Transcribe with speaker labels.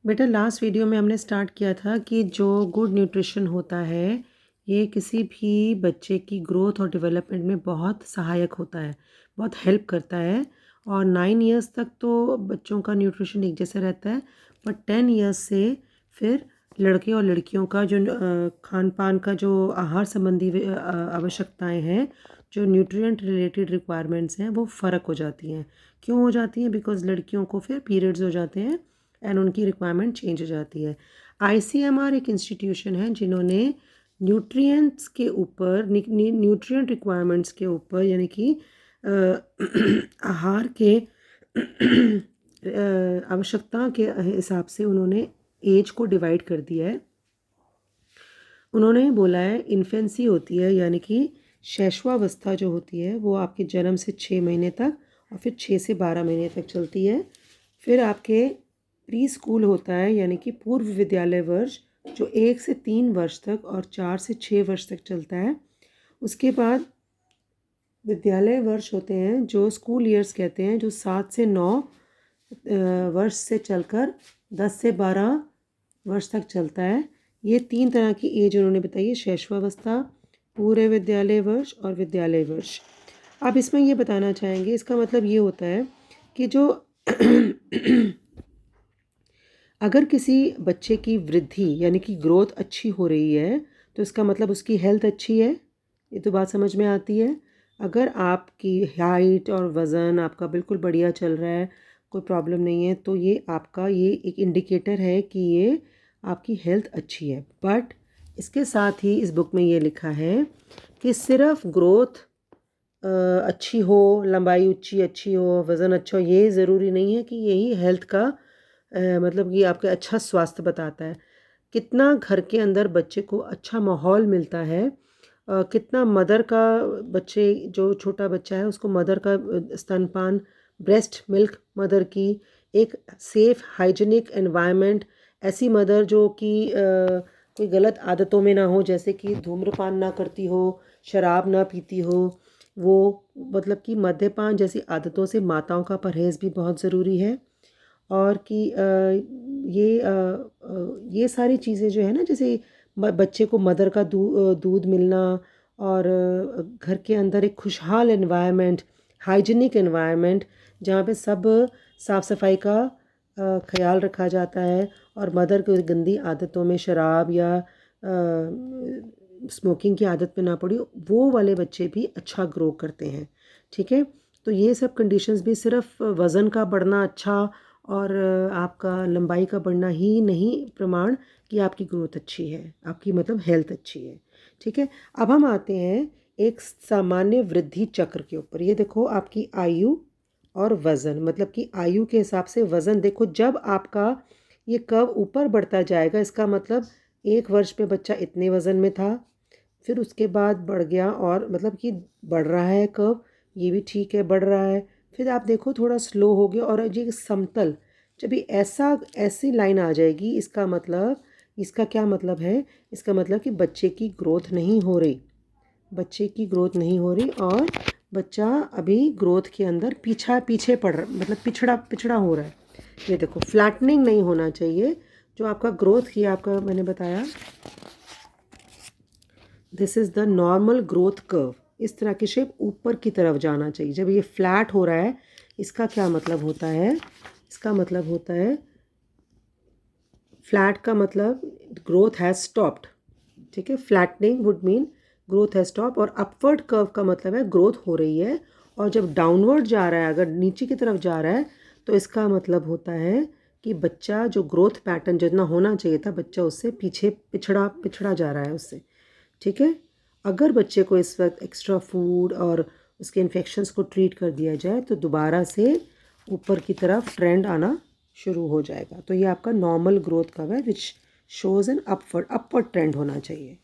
Speaker 1: बेटा last video में हमने स्टार्ट किया था कि जो गुड न्यूट्रिशन होता है ये किसी भी बच्चे की ग्रोथ और डेवलपमेंट में बहुत सहायक होता है, बहुत हेल्प करता है। और 9 इयर्स तक तो बच्चों का न्यूट्रिशन एक जैसा रहता है, पर 10 इयर्स से फिर लड़के और लड़कियों का जो खान पान का जो आहार संबंधी आवश्यकताएं हैं, जो न्यूट्रिएंट रिलेटेड रिक्वायरमेंट्स हैं, वो फ़र्क हो जाती हैं। क्यों हो जाती हैं? बिकॉज़ लड़कियों को फिर पीरियड्स हो जाते हैं एंड उनकी रिक्वायरमेंट चेंज हो जाती है। आईसीएमआर एक इंस्टीट्यूशन है जिन्होंने न्यूट्रिएंट्स के ऊपर न्यूट्रिएंट रिक्वायरमेंट्स के ऊपर यानी कि आहार के आवश्यकता के हिसाब से उन्होंने एज को डिवाइड कर दिया है। उन्होंने बोला है इन्फेंसी होती है यानी कि शैशवावस्था जो होती है वो आपके जन्म से 6 महीने तक और फिर 6 से 12 महीने तक चलती है। फिर आपके प्री स्कूल होता है यानी कि पूर्व विद्यालय वर्ष जो 1 से 3 वर्ष तक और 4 से 6 वर्ष तक चलता है। उसके बाद विद्यालय वर्ष होते हैं जो स्कूल ईयर्स कहते हैं, जो 7 से 9 वर्ष से चलकर 10 से 12 वर्ष तक चलता है। ये 3 तरह की एज उन्होंने बताई है, शैशवावस्था, पूर्व विद्यालय वर्ष और विद्यालय वर्ष। अब इसमें ये बताना चाहेंगे, इसका मतलब ये होता है कि जो अगर किसी बच्चे की वृद्धि यानी कि ग्रोथ अच्छी हो रही है तो इसका मतलब उसकी हेल्थ अच्छी है। ये तो बात समझ में आती है। अगर आपकी हाइट और वज़न आपका बिल्कुल बढ़िया चल रहा है, कोई प्रॉब्लम नहीं है, तो ये एक इंडिकेटर है कि ये आपकी हेल्थ अच्छी है। बट इसके साथ ही इस बुक में ये लिखा है कि सिर्फ ग्रोथ अच्छी हो, लंबाई ऊंची अच्छी हो, वज़न अच्छा हो, ये ज़रूरी नहीं है कि यही हेल्थ का मतलब कि आपका अच्छा स्वास्थ्य बताता है। कितना घर के अंदर बच्चे को अच्छा माहौल मिलता है, कितना मदर का बच्चे जो छोटा बच्चा है उसको मदर का स्तनपान, ब्रेस्ट मिल्क मदर की, एक सेफ हाइजीनिक एनवायरनमेंट, ऐसी मदर जो कि कोई गलत आदतों में ना हो, जैसे कि धूम्रपान ना करती हो, शराब ना पीती हो, वो मतलब कि मद्यपान जैसी आदतों से माताओं का परहेज़ भी बहुत ज़रूरी है। और कि ये सारी चीज़ें जो है ना, जैसे बच्चे को मदर का दूध मिलना और घर के अंदर एक खुशहाल एनवायरनमेंट, हाइजीनिक एनवायरनमेंट जहाँ पे सब साफ़ सफाई का ख्याल रखा जाता है और मदर को गंदी आदतों में, शराब या स्मोकिंग की आदत में ना पड़ी, वो वाले बच्चे भी अच्छा ग्रो करते हैं। ठीक है, तो ये सब कंडीशंस भी सिर्फ वज़न का बढ़ना अच्छा और आपका लंबाई का बढ़ना ही नहीं प्रमाण कि आपकी ग्रोथ अच्छी है, आपकी मतलब हेल्थ अच्छी है। ठीक है, अब हम आते हैं एक सामान्य वृद्धि चक्र के ऊपर। ये देखो आपकी आयु और वज़न, मतलब कि आयु के हिसाब से वज़न देखो, जब आपका ये कर्व ऊपर बढ़ता जाएगा इसका मतलब 1 वर्ष में बच्चा इतने वज़न में था, फिर उसके बाद बढ़ गया और मतलब कि बढ़ रहा है कर्व, ये भी ठीक है, बढ़ रहा है। फिर आप देखो थोड़ा स्लो हो गया और ये समतल, जब ये ऐसी लाइन आ जाएगी इसका मतलब, इसका क्या मतलब है? इसका मतलब कि बच्चे की ग्रोथ नहीं हो रही, बच्चे की ग्रोथ नहीं हो रही और बच्चा अभी ग्रोथ के अंदर पीछे पड़ रहा, मतलब पिछड़ा हो रहा है। ये देखो फ्लैटनिंग नहीं होना चाहिए, जो आपका ग्रोथ किया, आपका मैंने बताया this is the normal growth curve, इस तरह की शेप ऊपर की तरफ जाना चाहिए। जब ये फ्लैट हो रहा है इसका क्या मतलब होता है? इसका मतलब होता है फ्लैट का मतलब ग्रोथ हैज़ स्टॉप्ड। ठीक है, flattening would mean growth has stop, और अपवर्ड कर्व का मतलब है ग्रोथ हो रही है। और जब डाउनवर्ड जा रहा है, अगर नीचे की तरफ जा रहा है, तो इसका मतलब होता है कि बच्चा जो ग्रोथ पैटर्न जितना होना चाहिए था, बच्चा उससे पीछे पिछड़ा जा रहा है उससे। ठीक है, अगर बच्चे को इस वक्त एक्स्ट्रा फूड और उसके इन्फेक्शंस को ट्रीट कर दिया जाए तो दोबारा से ऊपर की तरफ ट्रेंड आना शुरू हो जाएगा। तो ये आपका नॉर्मल ग्रोथ कर्व है which shows an upward trend होना चाहिए।